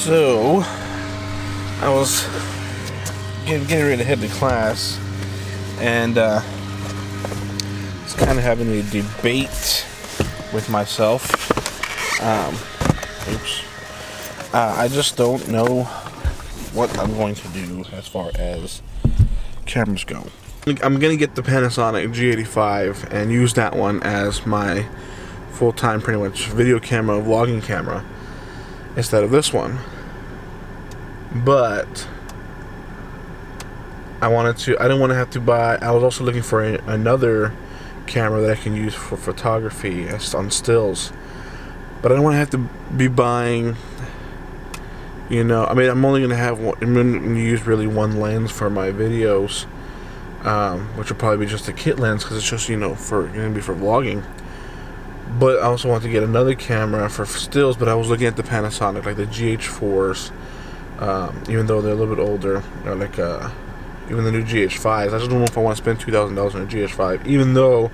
So, I was getting ready to head to class, and was kind of having a debate with myself. I just don't know what I'm going to do as far as cameras go. I'm going to get the Panasonic G85 and use that one as my full-time, pretty much, video camera, vlogging camera, instead of this one. But I didn't want to have to buy. I was also looking for another camera that I can use for photography on stills, but I don't want to have to be buying, you know, I mean, I'm only gonna have one. I'm gonna use really one lens for my videos, which will probably be just a kit lens, because it's just, you know, gonna be for vlogging. But I also want to get another camera for stills, but I was looking at the Panasonic, like the GH4s, even though they're a little bit older, or like even the new GH5s. I just don't know if I want to spend $2,000 on a GH5, even though,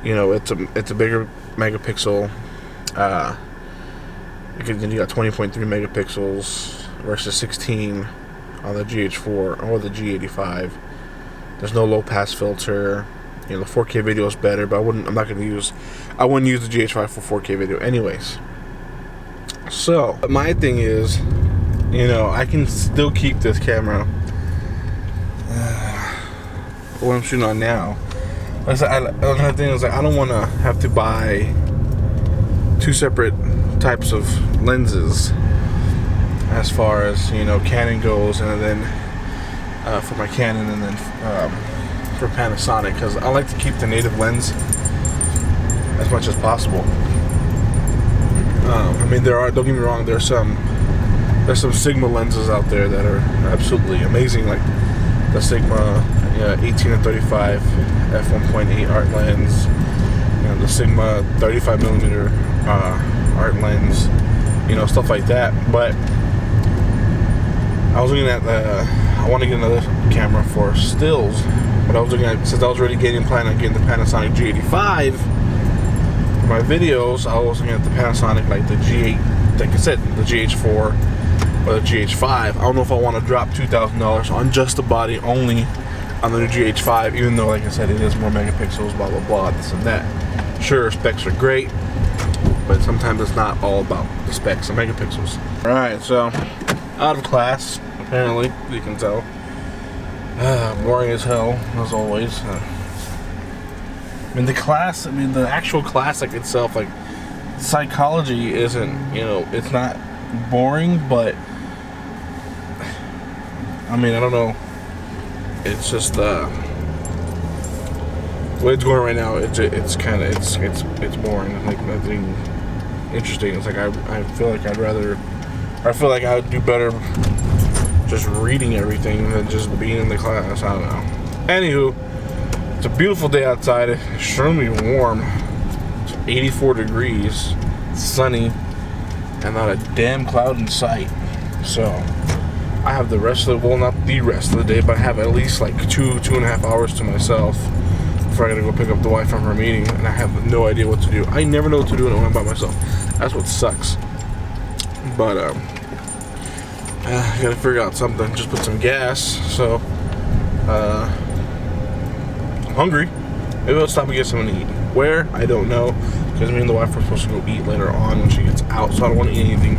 you know, it's a bigger megapixel. Because then you got 20.3 megapixels versus 16 on the GH4 or the G85. There's no low pass filter. You know, the 4K video is better, but I wouldn't use the GH5 for 4K video anyways. So my thing is, you know, I can still keep this camera, what I'm shooting on now. Another thing is, like, I don't want to have to buy two separate types of lenses as far as, you know, Canon goes, and then for my Canon, and then for Panasonic, because I like to keep the native lens as much as possible. I mean, don't get me wrong, there's some Sigma lenses out there that are absolutely amazing, like the Sigma 18 and 35 f1.8 art lens, you know, the Sigma 35mm art lens, you know, stuff like that. But I was looking at I want to get another camera for stills, but I was looking at, since I was already planning on getting the Panasonic G85 for my videos, I was looking at the Panasonic, like the G8, like I said, the GH4 or the GH5. I don't know if I want to drop $2,000 on just the body only on the new GH5, even though, like I said, it is more megapixels, blah blah blah, this and that. Sure, specs are great, but sometimes it's not all about the specs and megapixels. Alright, so out of class, apparently, you can tell. Boring as hell, as always. I mean, the actual class, like, itself, like, psychology isn't, you know, it's not boring, but I mean, I don't know. It's just the way it's going right now. It's boring. Like, nothing interesting. It's like I feel like I would do better just reading everything than just being in the class. I don't know. Anywho, it's a beautiful day outside. It's extremely warm. It's 84 degrees. It's sunny, and not a damn cloud in sight. So I have the rest of the, well, not the rest of the day, but I have at least like 2.5 hours to myself before I gotta go pick up the wife from her meeting, and I have no idea what to do. I never know what to do when I'm by myself. That's what sucks. But I gotta figure out something. Just put some gas. So I'm hungry. Maybe I'll stop and get something to eat. Where? I don't know, because me and the wife are supposed to go eat later on when she gets out. So I don't want to eat anything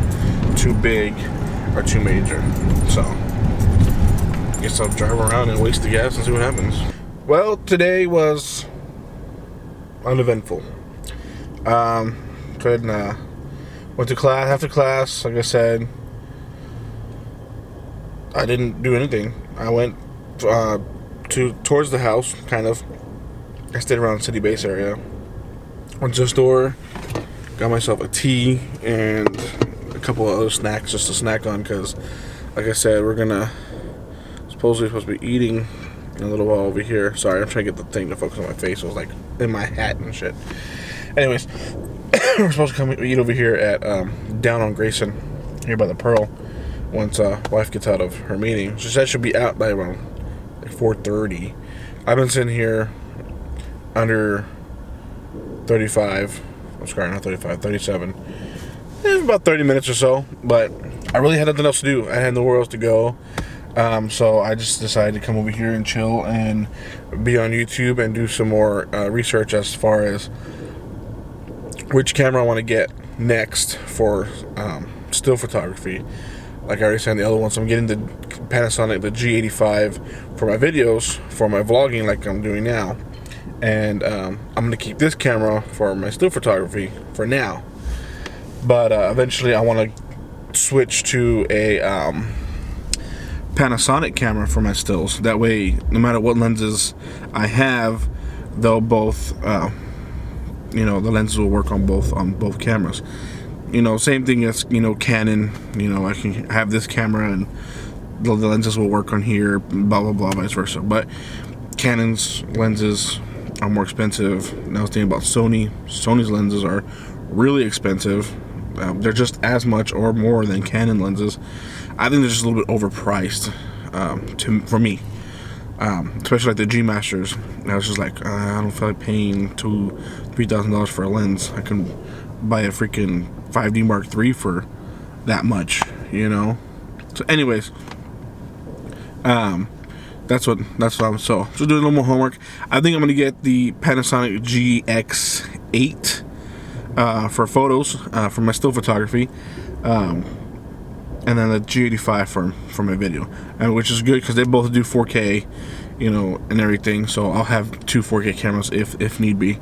too big or too major. So I guess I'll drive around and waste the gas and see what happens. Well, today was uneventful. Went to class. After class, like I said, I didn't do anything. I went towards the house, kind of. I stayed around the city base area. Went to the store, got myself a tea and a couple of other snacks just to snack on, because, like I said, we're supposedly supposed to be eating in a little while over here. Sorry, I'm trying to get the thing to focus on my face. It was like in my hat and shit. Anyways, we're supposed to come eat over here at down on Grayson, here by the Pearl, once wife gets out of her meeting. She said she'll be out by around like 4:30. I've been sitting here under 35. I'm sorry, not 35, 37. About 30 minutes or so, but I really had nothing else to do. I had nowhere else to go. So I just decided to come over here and chill and be on YouTube and do some more research as far as which camera I want to get next for still photography. Like I already said in the other one, so I'm getting the Panasonic, the G85 for my videos, for my vlogging like I'm doing now. And I'm going to keep this camera for my still photography for now. But eventually I want to switch to a Panasonic camera for my stills. That way, no matter what lenses I have, they'll both, you know, the lenses will work on both cameras. You know, same thing as, you know, Canon. You know, I can have this camera and the lenses will work on here, blah blah blah, vice versa. But Canon's lenses are more expensive. Now I was thinking about Sony. Sony's lenses are really expensive. They're just as much or more than Canon lenses. I think they're just a little bit overpriced for me. Especially like the G Masters. I was just like, I don't feel like paying $2,000-$3,000 for a lens. I can buy a freaking 5D Mark III for that much, you know. So, anyways, that's what I'm so doing a little more homework. I think I'm gonna get the Panasonic GX8 for photos for my still photography. And then the G85 for my video, and which is good because they both do 4K, you know, and everything. So I'll have 2 4K cameras if need be,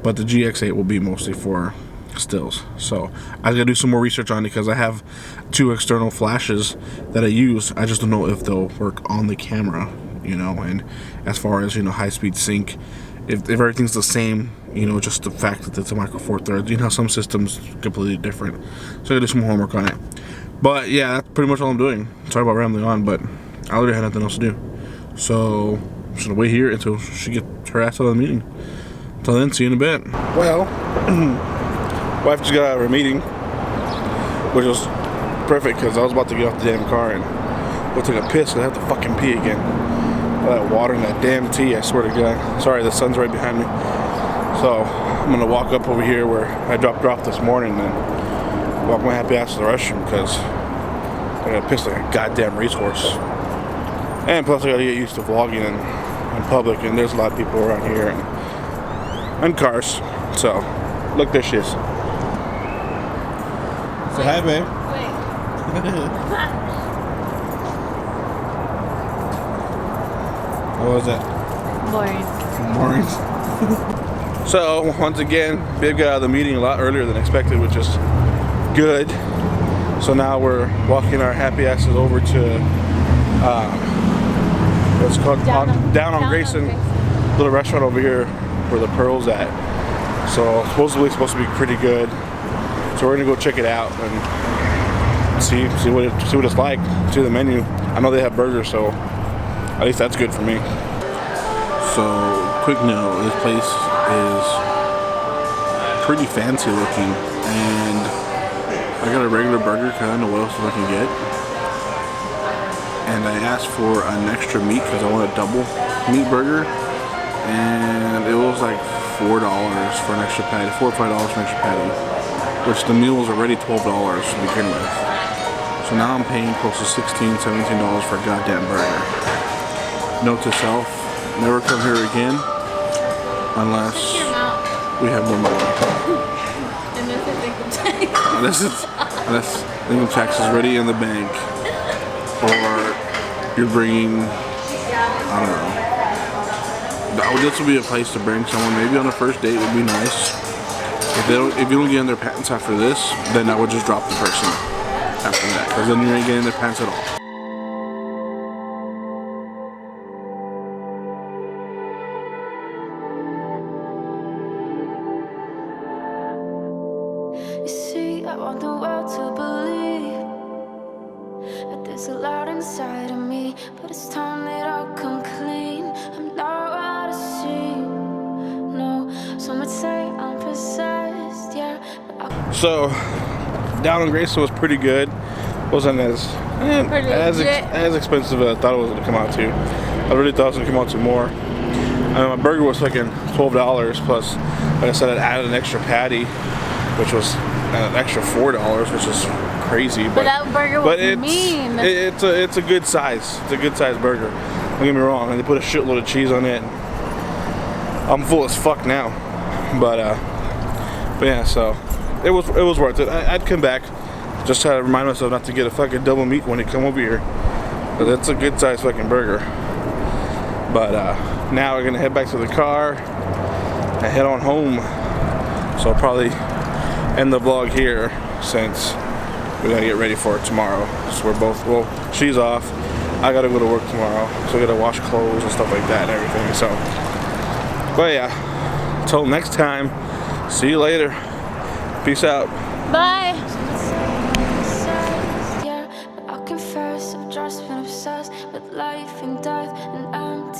but the GX8 will be mostly for stills. So I gotta do some more research on it because I have 2 external flashes that I use. I just don't know if they'll work on the camera, you know. And as far as, you know, high-speed sync, if everything's the same, you know, just the fact that it's a micro four thirds, you know, some systems completely different. So I gotta do some homework on it. But yeah, that's pretty much all I'm doing. Sorry about rambling on, but I already had nothing else to do. So I'm just gonna wait here until she gets her ass out of the meeting. Until then, see you in a bit. Well, wife just got out of her meeting, which was perfect because I was about to get off the damn car and go take a piss and I have to fucking pee again. All that water and that damn tea, I swear to God. Sorry, the sun's right behind me. So I'm gonna walk up over here where I dropped her off this morning and walk my happy ass to the restroom because I gotta piss like a goddamn racehorse. And plus I gotta get used to vlogging in public, and there's a lot of people around here and cars. So look, there she is. Say hi, babe. Wait. What was that? Boring. So once again, babe got out of the meeting a lot earlier than expected, which is good. So now we're walking our happy asses over to what's it called, down on Grayson, little restaurant over here where the Pearl's at. So supposedly it's supposed to be pretty good. So we're gonna go check it out and see what it's like. See the menu. I know they have burgers, so at least that's good for me. So quick note: this place is pretty fancy looking, and I got a regular burger because I don't know what else I can get. And I asked for an extra meat because I want a double meat burger. And it was like $4 for an extra patty, $4 or $5 for an extra patty. Which the meal was already $12 to begin with. So now I'm paying close to $16, $17 for a goddamn burger. Note to self, never come here again unless we have more money. Unless income tax is ready in the bank, or you're bringing, I don't know. This would be a place to bring someone. Maybe on a first date would be nice. If you don't get in their pants after this, then I would just drop the person after that, because then you ain't getting their pants at all. I want the world to believe that there's a lot inside of me, but it's time that I come clean. I'm not what I seem. No, some would say I'm possessed, yeah. So, down on Grayson was pretty good. Wasn't as expensive as I thought it was going to come out to. I really thought it was going to come out to more. My burger was fucking $12 plus, like I said, I added an extra patty, which was an extra $4, which is crazy. But that burger was mean. It's a good size. It's a good size burger. Don't get me wrong. They put a shitload of cheese on it. I'm full as fuck now. But yeah, so it was worth it. I'd come back. Just try to remind myself not to get a fucking double meat when you come over here. But it's a good size fucking burger. But now we're gonna head back to the car and head on home. So I'll probably end the vlog here since we gotta get ready for it tomorrow. So we're both, well, she's off. I gotta go to work tomorrow. So I gotta wash clothes and stuff like that and everything. So, but yeah, until next time, see you later. Peace out. Bye. Yeah, but I confess I've just been obsessed with life and death, and I'm